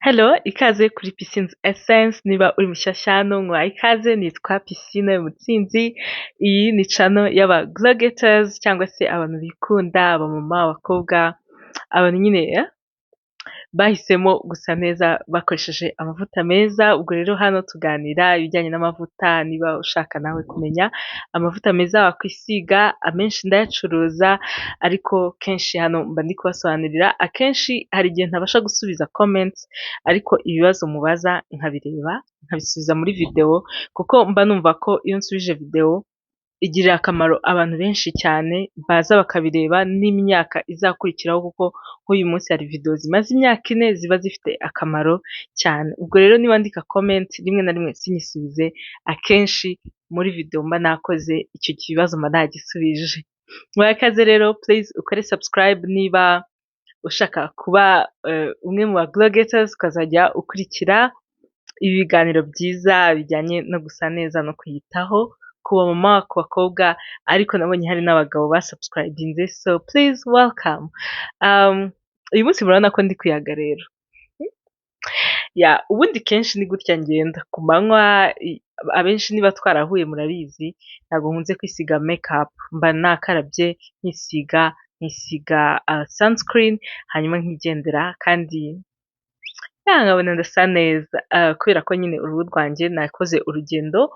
Hello, ikaze kuri Piscines Essence, niba uri mushyashya hano nkwaye ikaze, nitwa Piscine Mutsinzi, iyi ni channel y'aba glow getters cyangwa se abantu bikunda, abamama, abakobwa, abantu nyine bahisemo gusa neza bakoresheje amavuta meza. Ubwo rero hano tuganira ibijyanye n'amavuta, niba ushaka nawe kumenya amavuta meza wakwisiga, amenshi ndayacuruza ariko kenshi hano mba ndi kubasobanurira. Akenshi hari igihe ntabasha gusubiza comments ariko ibibazo mubaza nkabireba nkabisubiza muri video, kuko mba numva ko iyo nsubije video igirira akamaro abantu benshi cyane baza bakabireba n'imyaka izakurikiraho, kuko nk'uyu munsi hari video zimaze imyaka 4 ziba zifite akamaro cyane. Ubwo rero niba ndika comment rimwe na rimwe sinyisubize, akenshi muri video mba nakoze icyo kibazo mba nagisubije. Mwakaze rero, please ukore subscribe niba ushaka kuba umwe mu ba glow getters, ukazajya ukurikira ibi biganiro byiza bijyanye no gusa neza no kwiyitaho ku bamama, ku bakobwa, ariko nabonye hari n'abagabo basubscribinze, so please welcome. Uyu munsi murabona ko ndi kuyaga rero. Ubundi kenshi ni gutya ngenda ku manywa, abenshi niba twarahuye murabizi, ntabwo nkunze kwisiga makeup, mba nakarabye nkisiga sunscreen hanyuma nkigendera, kandi nkabona ndasa neza, kubera ko nyine uruhu rwanjye nakoze urugendo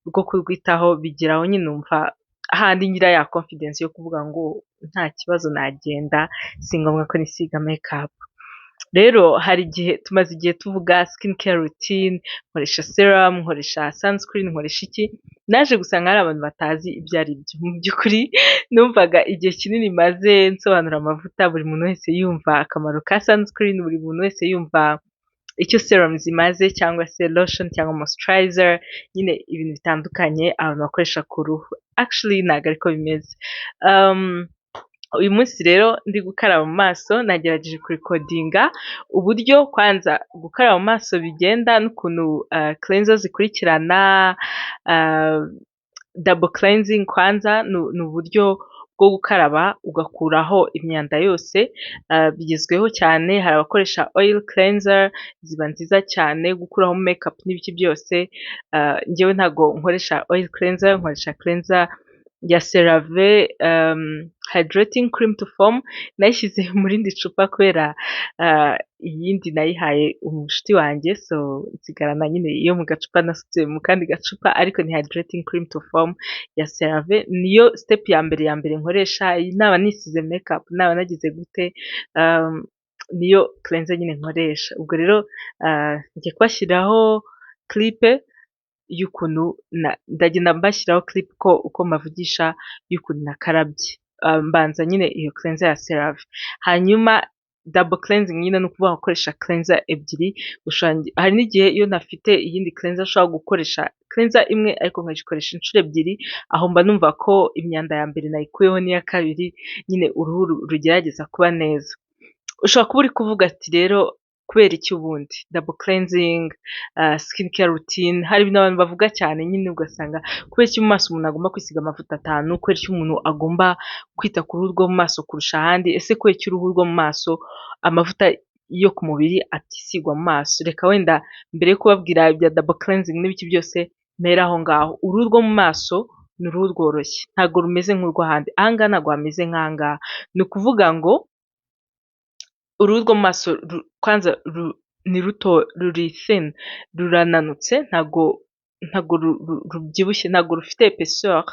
rwo kurwitaho, bigeraho nyine numva ahandi ngira ya confidence yo kuvuga ngo nta kibazo nagenda, si ngombwa ko nisiga makeup. Rero hari igihe tumaze igihe tuvuga skin care routine, nkoresha serum, nkoresha sunscreen, nkoresha iki, naje gusanga hari abantu batazi ibyo ari byo. Mu by'ukuri numvaga igihe kinini maze nsobanura amavuta, buri muntu wese yumva akamaro ka sunscreen, buri muntu wese yumva icyo serum zimaze, cyangwa se lotion cyangwa moisturizer, nyine ibintu bitandukanye abantu bakoresha ku ruhu. Actually ntabwo ariko bimeze. Uyu munsi rero ndi gukaraba mu maso, nagerageje kurikodinga uburyo kwanza gukaraba mu maso bigenda, n'ukuntu cleanser zikurikirana. Double cleansing kwanza ni uburyo bwo gukaraba ugakuraho imyanda yose, bigezweho cyane. Hari abakoresha oil cleanser, ziba nziza cyane gukuraho makeup n'ibiki byose. Njyewe ntago nkoresha oil cleanser, nkoresha cleanser ya CeraVe hydrating cream to foam. Nayishyize muri rindi cupa kubera iyindi nayihaye umushuti wanjye, so nsigarana nyine iyo mu gacupa nasutse mu kandi gacupa, ariko ni hydrating cream to foam ya CeraVe. Niyo step ya mbere nkoresha, naba nisize makeup, naba nagize gute, niyo cleanser nyine nkoresha. Ubwo rero ngiye kubashyiraho clip y'ukuntu ndagenda mbashyiraho clip uko mbavugisha y'ukuntu nakarabye. Mbanza nyine iyo cleanser ya CeraVe, hanyuma double cleansing nyine ni ukuvuga gukoresha cleanser ebyiri. Hari n'igihe iyo ntafite iyindi cleanser ushobora gukoresha cleanser imwe ariko nkayikoresha inshuro ebyiri, aho mba numva ko imyanda ya mbere nayikuyeho n'iya kabiri, nyine uruhu rugerageza kuba neza. Ushobora kuba uri kuvuga ati rero kubera iki ubundi double cleansing, skin care routine? Hari ibintu abantu bavuga cyane nyine ugasanga kubera iki mu maso umuntu agomba kwisiga amavuta 5, kubera iki umuntu agomba kwita ku ruhu rwo mu maso kurusha ahandi, ese kubera iki uruhu rwo mu maso amavuta yo ku mubiri atisigwa mu maso? Reka wenda mbere yo kubabwira ibya double cleansing n'ibiki byose, mpera aho ngaho. Uruhu rwo mu maso ni uruhu rworoshye, ntabwo rumeze nk'urw'ahandi. Aha ngaha ntabwo hameze nk'aha ngaha. Ni ukuvuga ngo uruhu rwo mu maso kwanza ni ruto, ruri thin, rurananutse, ntabwo rubyibushye, ntabwo rufite épaisseur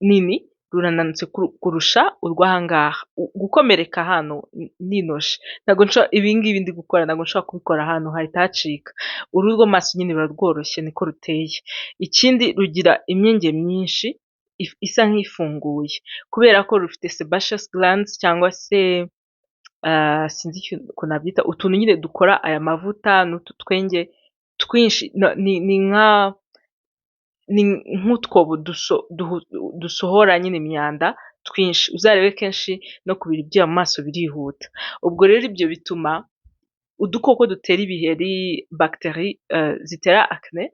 nini, rurananutse kurusha urw'aha ngaha. Gukomereka hano ninoshe, ntabwo ibi ngibi ndi gukora ntabwo nshobora kubikora hano, hahita hacika. Uruhu rwo mu maso nyine ruba rworoshye, niko ruteye. Ikindi rugira imyenge myinshi isa nk'ifunguye, kubera ko rufite sebaceous glands, cyangwa se sinzi ukuntu nabyita, utuntu nyine dukora aya mavuta, n'utu twenge twinshi, ni nk'utwobo dusohora nyine imyanda twinshi. Uzarebe kenshi no kubira ibyuya mu maso birihuta. Ubwo rero ibyo bituma udukoko dutera ibiheri, bacterie zitera acne,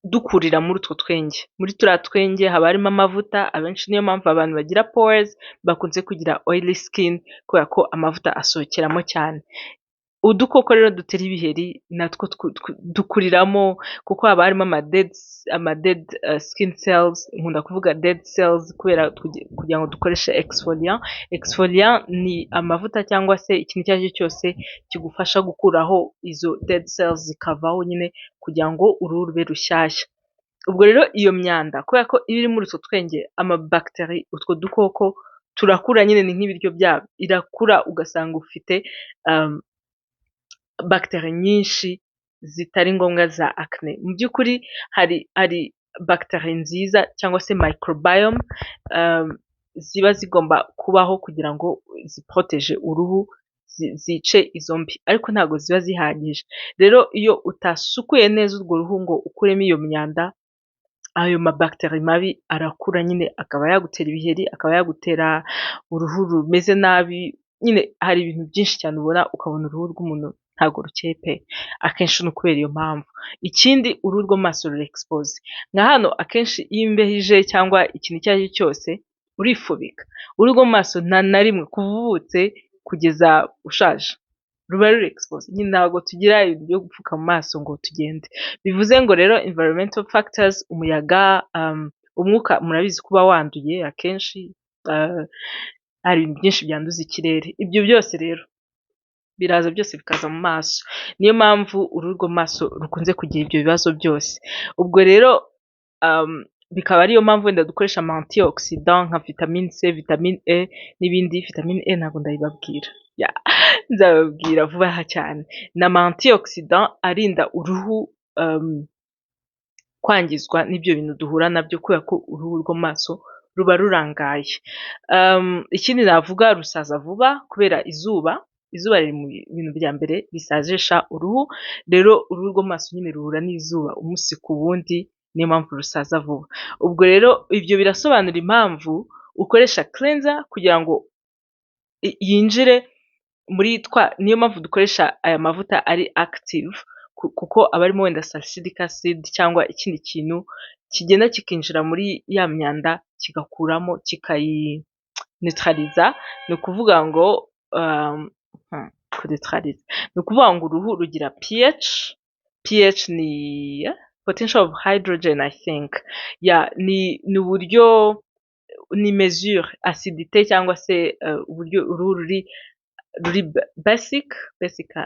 dukurira muri utwo twenge. Muri turiya twenge haba harimo amavuta, abenshi niyo mpamvu abantu bagira pores bakunze kugira oily skin, kubera ko amavuta asohokeramo cyane. udukoko rero dutera ibiheri natwo dukuriramo kuko haba harimo ama dead skin cells, nkunda kuvuga dead cells kubera kugira ngo dukoreshe exfoliant ni amavuta cyangwa se ikintu icyo ari cyo cyose kigufasha gukuraho izo dead cells zikavaho nyine kugira ngo uruhu rube rushyashya. Ubwo rero iyo myanda kubera ko iba iri muri utwo twenge amabacterie, utwo dukoko turakura nyine ni nk'ibiryo byabo, irakura ugasanga ufite bacterie nyinshi zitari ngombwa za acne. Mu by'ukuri hari bacterie nziza cyangwa se microbiome ziba zigomba kubaho kugira ngo ziprotege uruhu, zice izo mbi, ariko ntabwo ziba zihagije. Rero iyo utasukuye neza urwo ruhu ngo ukuremo iyo myanda, ayo mabacterie mabi arakura nyine akaba yagutera ibiheri, akaba yagutera uruhu rumeze nabi, nyine hari ibintu byinshi cyane ubona ukabona uruhu rw'umuntu ntabwo rukeye pe, akenshi ni ukubera iyo mpamvu. Ikindi uruhu rwo mu maso rurexpose, nka hano akenshi iyo imbeho ije cyangwa ikintu icyo ari cyo cyose urifubika, uruhu rwo mu maso nta na rimwe kuva uvutse kugeza ushaje ruba rurexpose, nyine ntabwo tugira ibintu byo gupfuka mu maso ngo tugende. Bivuze ngo rero environmental factors, umuyaga, umwuka murabizi kuba wanduye akenshi, hari ibintu byinshi byanduza ikirere, ibyo byose rero biraza byose bikaza mu maso, niyo mpamvu uruhu rwo mu maso rukunze kugira ibyo bibazo byose. Ubwo rero bikaba ariyo mpamvu wenda dukoresha ama antioxidant nka vitamine C, vitamine E n'ibindi. Vitamine E ntabwo ndayibabwira, nzababwira vuba aha cyane. Ni ama antioxidant arinda uruhu kwangizwa n'ibyo bintu duhura nabyo kubera ko uruhu rwo mu maso ruba rurangaye. Ikindi navuga, rusaza vuba kubera izuba riri mu bintu bya mbere bisazisha uruhu, rero uruhu rwo mu maso nyine ruhura n'izuba umunsi ku wundi, niyo mpamvu rusaza vuba. Ubwo rero ibyo birasobanura impamvu ukoresha cleanser kugira ngo yinjire muri niyo mpamvu dukoresha aya mavuta ari active, kuko aba arimo wenda salicylic acid cyangwa ikindi kintu kigenda kikinjira muri ya myanda kigakuramo kikayineutraliza. Ni ukuvuga ngo ni ukuvuga ngo uruhu rugira pH ni potential of hydrogen I think, ni uburyo, ni mesure acidité cyangwa se uburyo uruhu ruri basic,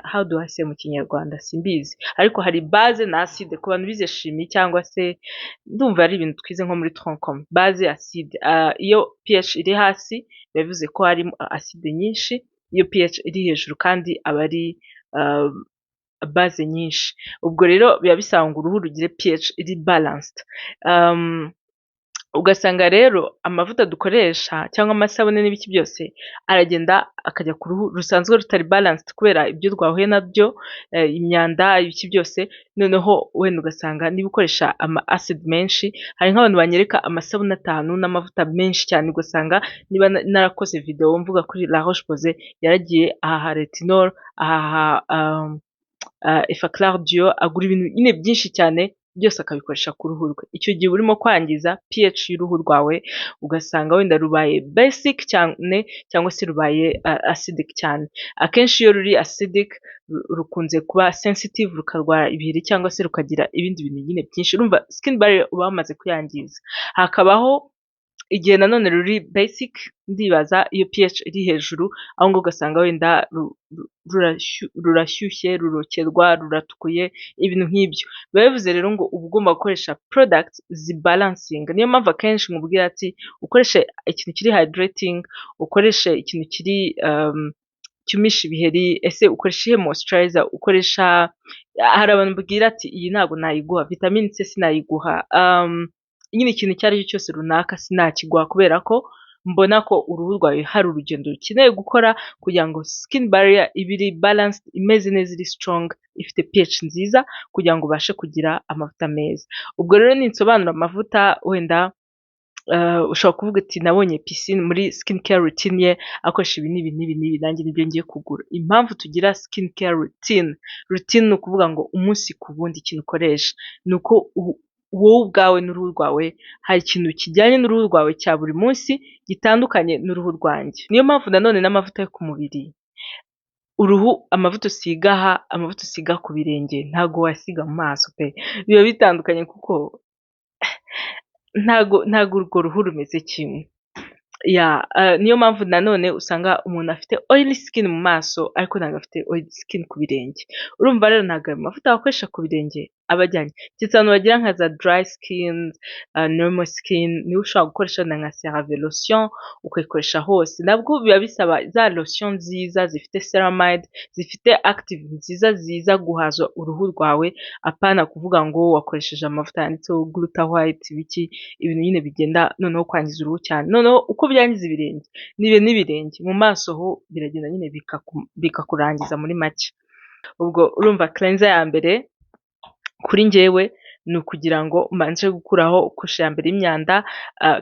how do I say mu kinyarwanda simbizi, ariko hari base na acide ku bantu bize chimie cyangwa se ndumva ari ibintu twize nko muri tronc, base acide. Iyo pH iri hasi bivuze ko hari acide nyinshi, iyo pH iri hejuru kandi aba ari base nyinshi. Ubwo rero biba bisaba ngo uruhu rugire pH iri balanced. Ugasanga rero amavuta dukoresha cyangwa amasabune n'ibiki byose aragenda akajya ku ruhu rusanzwe rutari balanced kubera ibyo twahuye nabyo, imyanda ibiki byose. Noneho wenda ugasanga niba ukoresha ama acid menshi, hari nk'abantu banyereka amasabune 5 n'amavuta menshi cyane, ugasanga niba narakoze video mvuga kuri La Roche Posay, yaragiye aha retinol, aha Effaclar Duo, agura ibintu nyine byinshi cyane byose akabikoresha ku ruhu rwe. Icyo gihe urimo kwangiza pH y'uruhu rwawe, ugasanga wenda rubaye basic cyane cyangwa se rubaye acidic cyane. Akenshi iyo ruri acidic rukunze kuba sensitive, rukarwara ibiheri cyangwa se rukagira ibindi bintu nyine byinshi, urumva skin barrier uba wamaze kuyangiza. Hakabaho igihe nanone ruri basic, ndibaza iyo pH iri hejuru, aho ngo ugasanga wenda rurashyushye, rurokerwa, ruratukuye, ibintu nk'ibyo. Biba bivuze rero ngo uba ugomba gukoresha products zibalancing. Niyo mpamvu akenshi nkubwira ati ukoreshe ikintu kiri hydrating, ukoreshe ikintu kiri cyumisha ibiheri, ese ukoresha ihe moisturizer, ukoresha, hari abantu mbwira ati iyi ntabwo nayiguha, vitamine C sinayiguha, nyine ikintu icyo ari cyo cyose runaka sinakiguha kubera ko mbona ko uruhu rwawe hari urugendo rukeneye gukora kugira ngo skin barrier ibiri balanced, imeze neza, iri strong, ifite pH nziza kugira ngo ubashe kugira amavuta meza. Ubwo rero ninsobanura amavuta, wenda ushobora kuvuga ati nabonye piscine muri skin care routine ye akoresha ibi n'ibi, nanjye nibyo ngiye kugura. Impamvu tugira skin care routine ni ukuvuga ngo umunsi ku wundi ikintu ukoresha, ni uko wowe ubwawe n'uruhu rwawe hari ikintu kijyanye n'uruhu rwawe cya buri munsi gitandukanye n'uruhu rwanjye. Niyo mpamvu nanone n'amavuta yo ku mubiri uruhu amavuta usiga aha, amavuta usiga ku birenge ntago wayasiga mu maso pe, biba bitandukanye kuko ntago urwo ruhu rumeze kimwe. Niyo mpamvu nanone usanga umuntu afite oily skin mu maso ariko ntabwo afite oily skin ku birenge. Urumva rero ntabwo ayo mavuta wakoresha ku birenge aba ajyanye. Keretse abantu bagira nka za dry skin, normal skin niho ushobora gukoresha nka CeraVe lotion ukayikoresha hose. Nabwo biba bisaba za lotion nziza zifite ceramide, zifite active nziza ziza guhaza uruhu rwawe, apana kuvuga ngo wakoresheje amavuta yanditseho gluta-white ibiki, ibintu nyine bigenda noneho kwangiza uruhu cyane. Noneho uko byangiza ibirenge, n'ibirenge mu maso ho biragenda nyine bikakurangiza muri make. Ubwo urumva cleanser ya mbere kuri njyewe ni ukugira ngo mbanje gukuraho kusha ya mbere y'imyanda,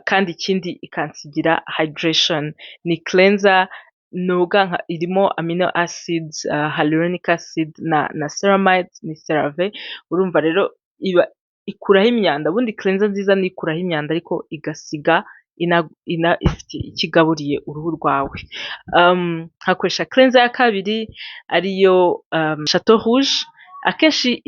kandi ikindi ikansigira hydration. Ni cleanser noga irimo amino acids, hyaluronic acid na ceramide, ni CeraVe. Urumva rero ikuraho imyanda. Ubundi cleanser nziza ni ikuraho imyanda ariko igasiga ikigaburiye uruhu rwawe. Hakoresha cleanser ya kabiri ariyo Chateau Rouge. Akenshi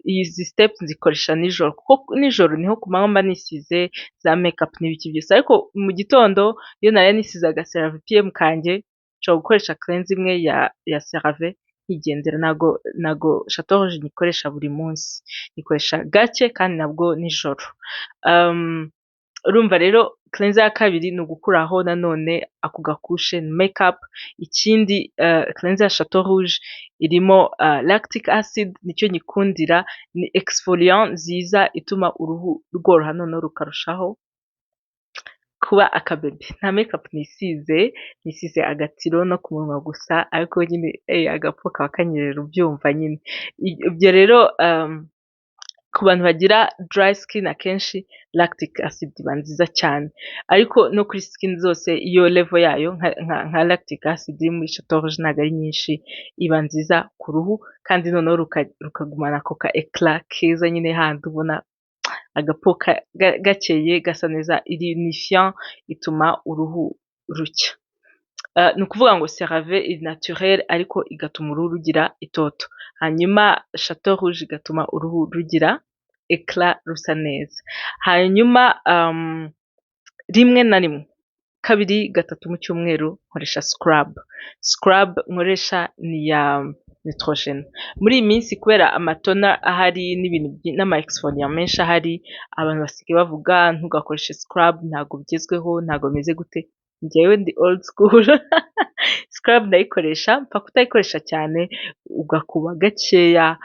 izi steps nzikoresha nijoro kuko nijoro niho ku manywa mba nisize za makeup n'ibiki byose, ariko mu gitondo iyo nari nisize aga CeraVe PM kanjye nshobora gukoresha cleanser imwe ya CeraVe nkigendera. Ntago Chateau Rouge nyikoresha buri munsi, nyikoresha gake kandi nabwo nijoro. Urumva rero cleanser ya kabiri ni ugukuraho nanone ako gakushe makeup. Ikindi cleanser ya Chateau Rouge irimo lactic acid, nicyo nyikundira, ni exfoliant nziza ituma uruhu rworoha noneho rukarushaho kuba akabebe. Nta makeup nisize agatiro no ku munwa gusa, ariko nyine agapfu kaba kanyerera ubyumva nyine. Ibyo rero ku bantu bagira dry skin akenshi lactic acid iba nziza cyane, ariko no kuri skin zose iyo level yayo nka lactic acid iri muri Chateau Rouge ntabwo ari nyinshi, iba nziza ku ruhu kandi noneho rukagumana ako ka eclat keza nyine, handi ubona agapo gakeye gasa neza, iri unifiant, ituma uruhu rucya. Ni ukuvuga ngo CeraVe iri naturel ariko igatuma uruhu rugira itoto, hanyuma Chateau Rouge igatuma uruhu rugira eclat rusa neza. Hanyuma rimwe na rimwe, kabiri gatatu mu cyumweru nkoresha scrub nkoresha ni ya Neutrogena. Muri iyi minsi kubera amatona ahari n'ibintu n'ama exfoliant menshi ahari, abantu basigaye bavuga ntugakoreshe scrub, ntago bigezweho, ntago bimeze gute. Njyewe ndi old school scrub ndayikoresha, mpfa kutayikoresha cyane, ugakuba gakeya,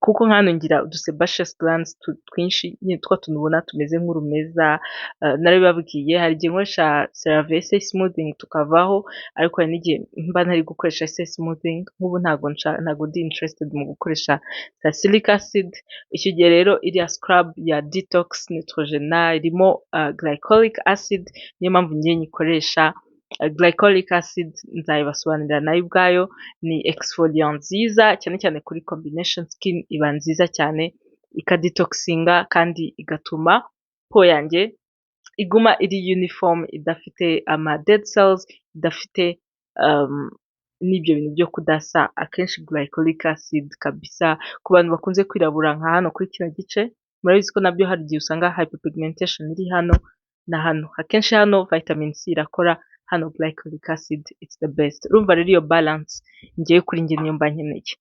kuko nkano ngira udusebaceous glands twinshi nyine two tunubona tumeze nk'urumeza. Narabibabwiye hari igihe nkoresha CeraVe smoothing tukavaho, ariko hari n'igihe mba ntari gukoresha smoothing. Nk'ubu ntago ndi interested mu gukoresha salicylic acid. Icyo gihe rero iriya scrub ya detox Neutrogena irimo glycolic acid, niyo mpamvu ngiye nyikoresha. Glycolic acid nzayibasobanurira nayo ubwayo, ni exfoliant nziza cyane cyane kuri combination skin, iba nziza cyane, ikadetoxinga kandi igatuma po yanjye iguma iri uniform, idafite ama dead cells, idafite n'ibyo bintu byo kudasa. Akenshi glycolic acid kabisa ku bantu bakunze kwirabura nka hano kuri kino gice, murabizi ko nabyo hari igihe usanga hyperpigmentation iri hano na hano. Akenshi hano vitamin C irakora, hano glycolic acid it's the best. Urumva rero iyo balance ngiye kuri njye niyo mba nkeneye.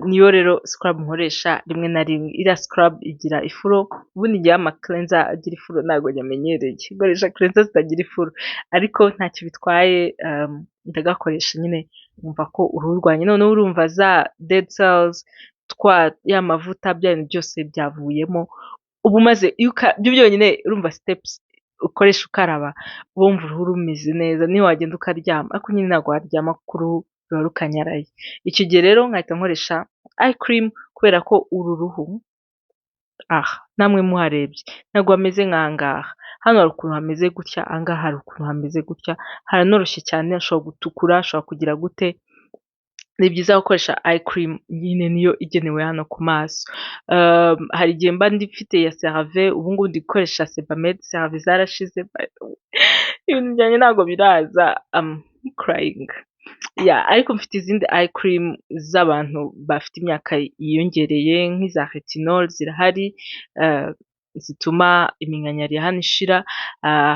Niyo rero scrub nkoresha rimwe na rimwe. Iriya scrub igira ifuro, ubundi ngiye ama cleanser agira ifuro ntabwo nyamenyereye, nkoresha cleanser zitagira ifuro, ariko ntacyo bitwaye, ndagakoresha nyine numva ko uruhu rwanjye noneho urumva za dead cells ya mavuta bya bintu byose byavuyemo. Ubu maze ibyo byonyine urumva steps ukoresha ukaraba, wumva uruhu rumeze neza, niyo wagenda ukaryama, ariko nyine ntabwo waryama kuko uruhu ruba rukanyaraye. Icyo gihe rero nkahita nkoresha eye cream, kubera ko uru ruhu namwe muharebye ntabwo hameze nk'aha ngaha. Hano hari ukuntu hameze gutya, aha ngaha hari ukuntu hameze gutya, haranoroshye cyane, hashobora gutukura, hashobora kugira gute. Ni byiza gukoresha eye cream, nyine niyo igenewe hano ku maso. Hari igihe mba ndifite ya CeraVe, ubu ngubu ndi gukoresha Sebamed. CeraVe zarashize, ibintu byanjye ntabwo biraza, I'm crying. ariko mfite izindi eye cream z'abantu bafite imyaka yiyongereye nk'iza retinol zirahari, zituma iminkanyari ya hano ishira,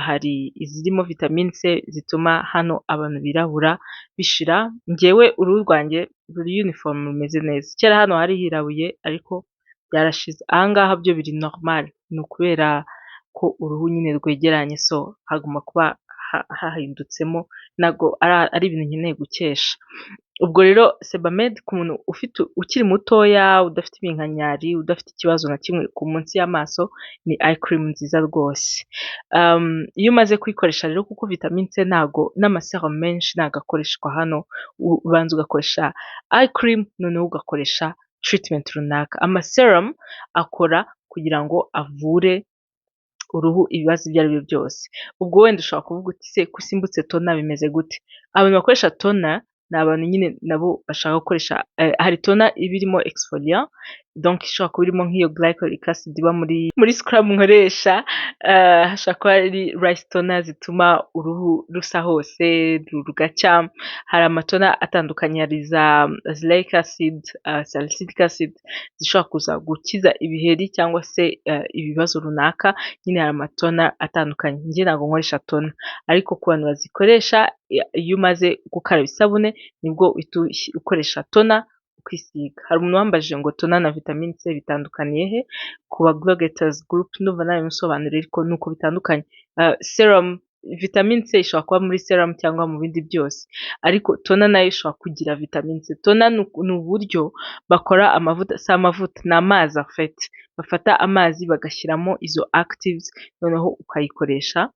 hari izirimo vitamine C zituma hano abantu birabura bishira, njyewe uruhu rwanjye ruri uniform rumeze neza, kera hano hari hirabuye ariko byarashize, aha ngaha byo biri normal, ni ukubera ko uruhu nyine rwegeranye, so hagomba kuba hahindutsemo, ntabwo ari ibintu nkeneye gukesha. Ubwo rero Sebamed ku muntu ukiri mutoya, udafite iminkanyari, udafite ikibazo na kimwe ku munsi y'amaso, ni eye cream nziza rwose. Iyo umaze kuyikoresha rero, kuko vitamine C ntago n'amaserum menshi ntago akoreshwa hano, ubanza ugakoresha eye cream noneho ugakoresha treatment runaka. Amaserum akora kugira ngo avure uruhu ibibazo ibyo ari byo byose. Ubwo wenda ushobora kuvuga uti se ko usimbutse tona bimeze gute? Abantu bakoresha tona ni abantu nyine nabo bashaka gukoresha, hari tona iba irimo exfoliant, donc ishobora kuba irimo nk'iyo glycolic acid iba muri scrub nkoresha, hashobora kuba ari rice tona zituma uruhu rusa hose rugacya, hari amatona atandukanye, hari za azelaic acid, salicylic acid zishobora kuza gukiza ibiheri cyangwa se ibibazo runaka, nyine hari amatona atandukanye. Njye ntabwo nkoresha tona, ariko ku bantu bazikoresha, iyo umaze gukaraba isabune nibwo ukoresha tona ukisiga. Hari umuntu wambajije ngo tona na vitamine C bitandukaniye he? Ku ba Glogaters group ndumva nawe musobanurira, ariko nuko bitandukanye. Serum, vitamine C ishobora kuba muri serum cyangwa mu bindi byose, ariko tona nayo ishobora kugira vitamine C. Tona ni uburyo bakora amavuta, si amavuta, ni amazi en bafata amazi bagashyiramo izo actives, noneho ukayikoresha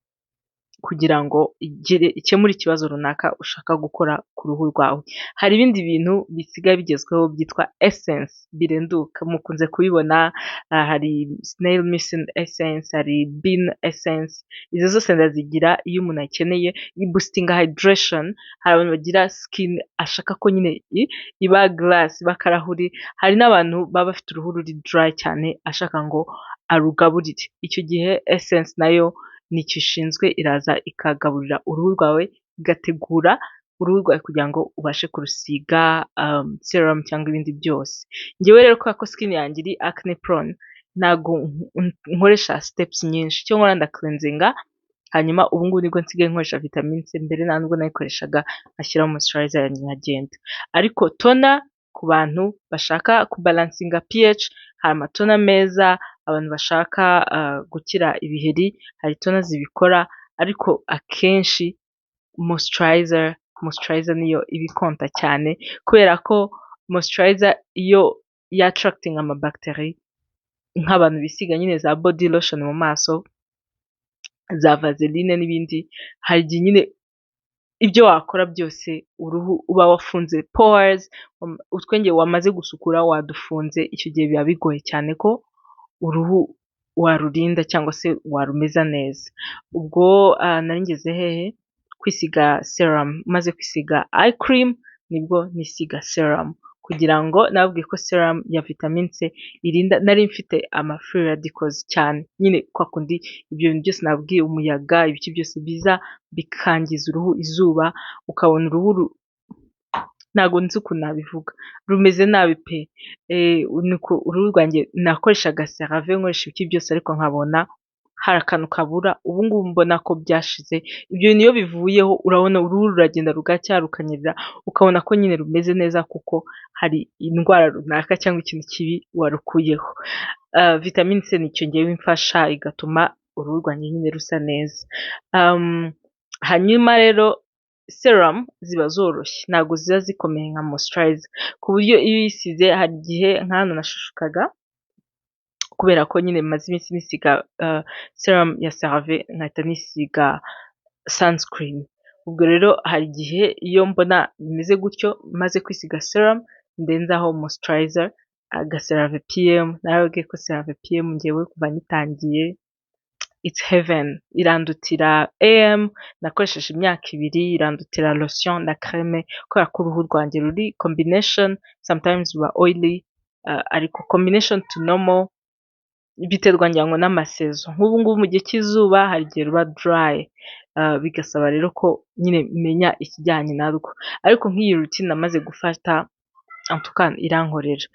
kugira ngo ikemure ikibazo runaka ushaka gukora ku ruhu rwawe. Hari ibindi bintu bisigaye bigezweho byitwa essence birenduka, mukunze kubibona, hari snail missing essence, hari bean essence, izo zose ndazigira iyo umuntu akeneye boosting hydration. Hari abantu bagira skin ashaka ko nyine iba glass, iba karahuri, hari n'abantu baba bafite uruhu ruri dry cyane ashaka ngo arugaburire, icyo gihe essence nayo nicyo ishinzwe, iraza ikagaburira uruhu rwawe, igategura uruhu rwawe kugira ngo ubashe kurusiga serum cyangwa ibindi byose. Njyewe rero kubera ko skin yanjye iri acne prone, ntago nkoresha steps nyinshi, icyo nkora ndacleansinga, hanyuma ubu ngubu nibwo nsigaye nkoresha vitamine C, mbere nta nubwo nayikoreshaga nkashyiraho moisturizer yanjye nkagenda. Ariko tona ku bantu bashaka kubalansinga pH, hari amatona meza, abantu bashaka gukira ibiheri, hari tona zibikora, ariko akenshi moisturizer niyo ibikonta cyane, kubera ko moisturizer iyo yattracting amabacterie, nk'abantu bisiga nyine za body lotion mu maso, za vaseline n'ibindi, hari igihe nyine ibyo wakora byose uruhu uba wafunze pores, utwenge wamaze gusukura wadufunze, icyo gihe biba bigoye cyane ko uruhu warurinda cyangwa se warumeza neza. Ubwo nari ngeze hehe? Kwisiga serum. Maze kwisiga eye cream nibwo nisiga serum, kugira ngo nababwiye ko serum ya vitamine C irinda, nari mfite ama free radicals cyane, nyine kwa kundi ibyo bintu byose nabwiye, umuyaga, ibiki byose biza bikangiza uruhu, izuba, ukabona uruhu ntago nzi ukuntu nabivuga, rumeze nabi pe. Niko uruhu rwanjye nakoreshaga CeraVe, nkoresha ibiki byose, ariko nkabona hari akantu kabura. Ubu ngubu mbona ko byashize, ibyo bintu iyo bivuyeho urabona uruhu ruragenda rugacya, rukanyerera, ukabona ko nyine rumeze neza, kuko hari indwara runaka cyangwa ikintu kibi warukuyeho. Vitamine C nicyo ngewe imfasha, igatuma uruhu rwanjye nyine rusa neza. Hanyuma rero serum ziba zoroshye, ntabwo ziba zikomeye nka moisturizer, ku buryo iyo uyisize, hari igihe nka hano nashushukaga, kubera ko nyine maze iminsi nisiga serum ya CeraVe, nkahita nisiga sunscreen. Ubwo rero hari igihe iyo mbona bimeze gutyo, maze kwisiga serum ndenzaho moisturizer, aga CeraVe PM. Narababwiye ko CeraVe PM njyewe kuva ngitangiye it's heaven, irandutira AM nakoresheje imyaka 2, irandutira lotion na creme, kubera ko uruhu rwanjye ruri combination, sometimes ruba oily, ariko combination to normal biterwa ngira ngo n'amasezo, nk'ubu ngubu mu gihe cy'izuba hari igihe ruba dry, bigasaba rero ko nyine menya ikijyanye narwo, ariko nk'iyi routine namaze gufata en tout cas irankorera,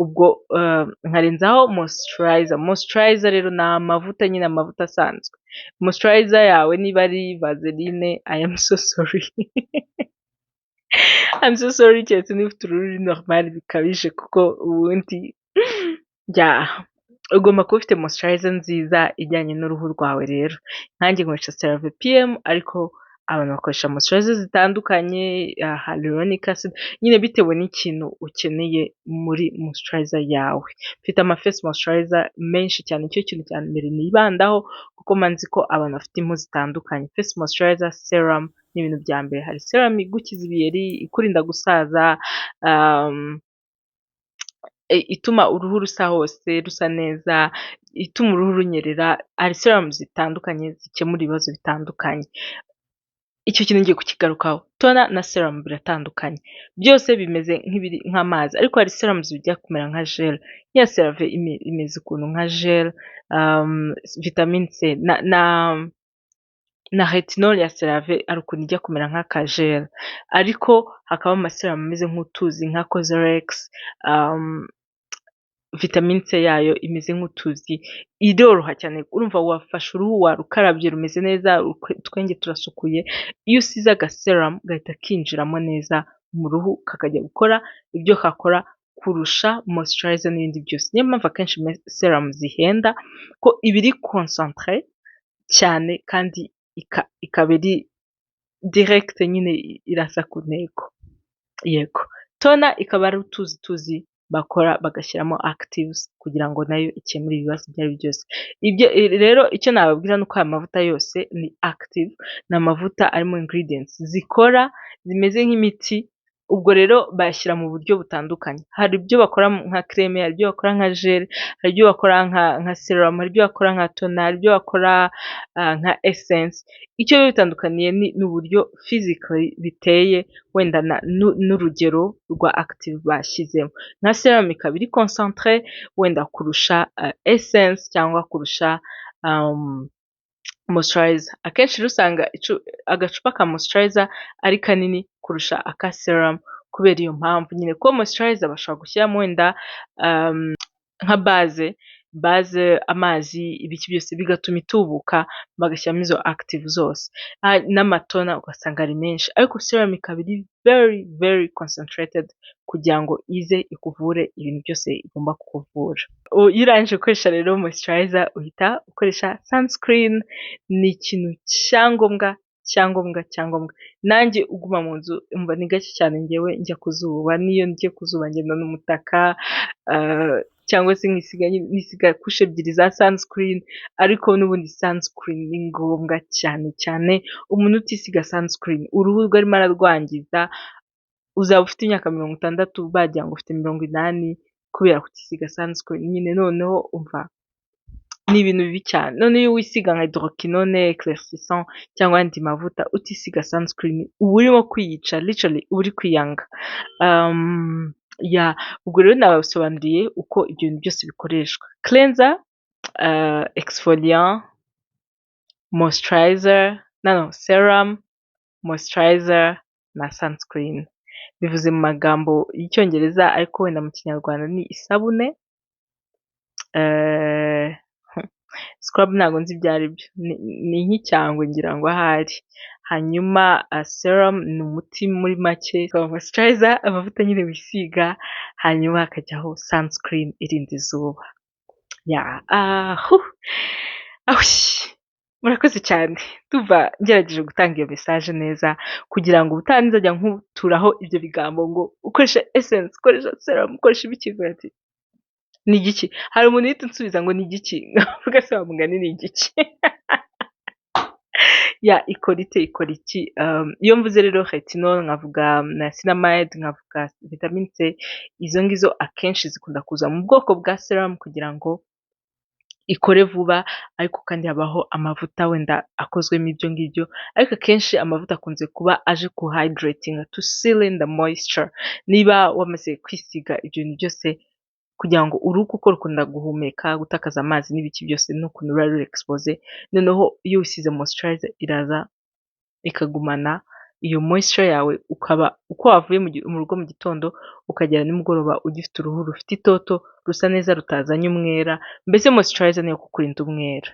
ubwo nkarenzaho moisturizer rero ni amavuta nyine, amavuta asanzwe, moisturizer yawe niba ari Vaseline I am so sorry I'm so sorry keretse niba ufite uruhu ruri normal bikabije, kuko ubundi ugomba kuba ufite moisturizer nziza ijyanye n'uruhu rwawe. Rero nkanjye nkoresha CeraVe PM, ariko abantu bakoresha moisturizer zitandukanye, hyaluronic acid, nyine bitewe n'ikintu ukeneye muri moisturizer yawe. Mfite ama face moisturizer menshi cyane, nicyo kintu cya mbere nibandaho kuko manzi ko abantu bafite impu zitandukanye. Face moisturizer, serum ni ibintu bya mbere. Hari serum igukiza ibiheri, ikurinda gusaza, ituma uruhu rusa hose rusa neza, ituma uruhu runyerera. Hari serum zitandukanye zikemura ibibazo bitandukanye. Icyo kintu ngiye kukigarukaho. Toner na serum biratandukanye, byose bimeze nk'amazi, ariko hari serums bijya kumera nka gel. Ya CeraVe imeze ukuntu nka gel, vitamine C na retinol ya CeraVe ari ukuntu ijya kumera nk'aka gel, ariko hakaba amaserum ameze nk'utuzi nka Cosrx, vitamine C yayo imeze nk'utuzi, iroroha cyane. Urumva wafashe uruhu warukarabye rumeze neza, twenge turasukuye, iyo usize agaserum gahita kinjiramo neza mu ruhu kakajya gukora ibyo kakora kurusha moisturizer n'ibindi byose. Niyo mpamvu akenshi serum zihenda, ko iba iri concentré cyane kandi ikaba iri direct, nyine irasa ku ntego. Yego, toner ikaba ari utuzi bakora bagashyiramo actives kugira ngo nayo ikemure ibibazo ibyo ari byose. Ibyo rero icyo nababwira nuko aya mavuta yose ni active, ni amavuta arimo ingredients zikora zimeze nk'imiti. Ubwo rero bayashyira mu buryo butandukanye, hari ibyo bakora nka creme, hari ibyo bakora nka gel, hari ibyo bakora nka serum, hari ibyo bakora nka toner, hari ibyo bakora nka essence. Icyo bitandukaniye ni uburyo physically biteye, wenda n'urugero rwa active bashyizemo. Nka serum ikaba iri concentré wenda kurusha essence cyangwa kurusha moisturizer. Akenshi usanga agacupa ka moisturizer ari kanini kurusha aka serum, kubera iyo mpamvu nyine, ko moisturizer bashobora gushyiramo wenda nka base, amazi, ibiki byose bigatuma itubuka, bagashyiramo izo active zose, n'amatona ugasanga ari menshi, ariko serum ikaba iri very very concentrated kugira ngo ize ikuvure ibintu byose igomba kukuvura. Iyo urangije gukoresha rero moisturizer uhita ukoresha sunscreen. Ni ikintu cyangombwa. Nanjye uguma mu nzu umva ni gake cyane ngewe njya ku zuba, niyo ngiye ku zuba ngenda n'umutaka, cyangwa se nkisiga kushe ebyiri za sunscreen, ariko n'ubundi sunscreen ni ngombwa cyane. Umuntu utisiga sunscreen uruhu rwe arimo ararwangiza. Uzaba ufite imyaka 60 bagira ngo ufite 80 kubera kutisiga sunscreen nyine, noneho umva ni ibintu bibi cyane. None iyo wisiga nka hydroquinone, éclaircissant cyangwa andi mavuta utisiga sunscreen, uba urimo kwiyica, literally uba uri kwiyanga. Ubwo rero nabasobanuriye uko ibyo bintu byose bikoreshwa: cleanser, exfoliant, moisturizer, serum, moisturizer na sunscreen. Bivuze mu magambo y'icyongereza, ariko wenda mu kinyarwanda ni isabune, scrub ntabwo nzi ibyo ari byo, ni nk'icyangwe ngira ngo ahari. Hanyuma serum ni umuti muri make, moisturizer amavuta nyine wisiga, hanyuma hakajyaho sunscreen irinda izuba. Murakoze cyane, tuva ngerageje gutanga iyo message neza, kugira ngo ubutaha nzajya nkuturaho ibyo bigambo ngo ukoresha essence, ukoresha serum, ukoresha ibiki ati ni igiki. Hari umuntu uhita unsubiza ngo ni igiki, ngavuga se wa mugani ni igiki. Ikora iki? Iyo mvuze rero retinol nkavuga niacinamide, nkavuga vitamine C, izo ngizo akenshi zikunda kuza mu bwoko bwa serum kugira ngo ikore vuba, ariko kandi habaho amavuta wenda akozwemo ibyo ngibyo, ariko akenshi amavuta akunze kuba aje ku hydrating, to seal in the moisture. Niba wamaze kwisiga ibyo bintu byose kugira ngo uruhu kuko rukunda guhumeka, gutakaza amazi n'ibiki byose n'ukuntu ruba ruri expose, noneho iyo wisize moisturizer iraza ikagumana iyo moisture yawe, ukaba uko wavuye mu rugo mu gitondo ukagera nimugoroba ugifite uruhu rufite itoto, rusa neza rutazanye umwera, mbese moisturizer niyo kukurinda umwera.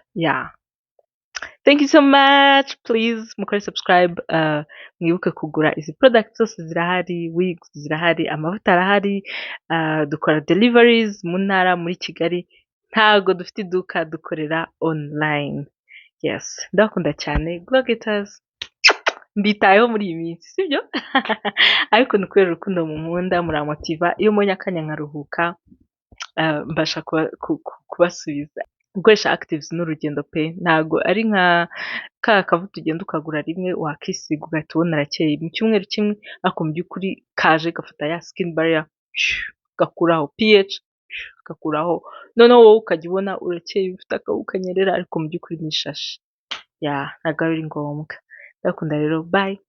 Thank you so much, please mukore subscribe, mwibuke kugura izi products zose zirahari, wigs zirahari, amavuta arahari, dukora deliveries mu ntara, muri Kigali, ntago dufite iduka, dukorera online. Yes, ndakunda cyane Glow Getters, mbitayeho muri iyi minsi sibyo? Ariko ni kubera urukundo munkunda, muramotiva, iyo mbonye akanya nkaruhuka mbasha kubasubiza. Gukoresha actives n'urugendo pe, ntago ari nka ka kavuta ugenda ukagura rimwe wakisiga ugahita ubona arakeye mu cyumweru kimwe, ariko mu by'ukuri kaje gafata ya skin barrier gakuraho pH, gakuraho, noneho wowe ukajya ubona urakeye ufite akahu kanyerera, ariko mu by'ukuri ni ishashi. Ntago ari ngombwa. Ndakunda rero, bye.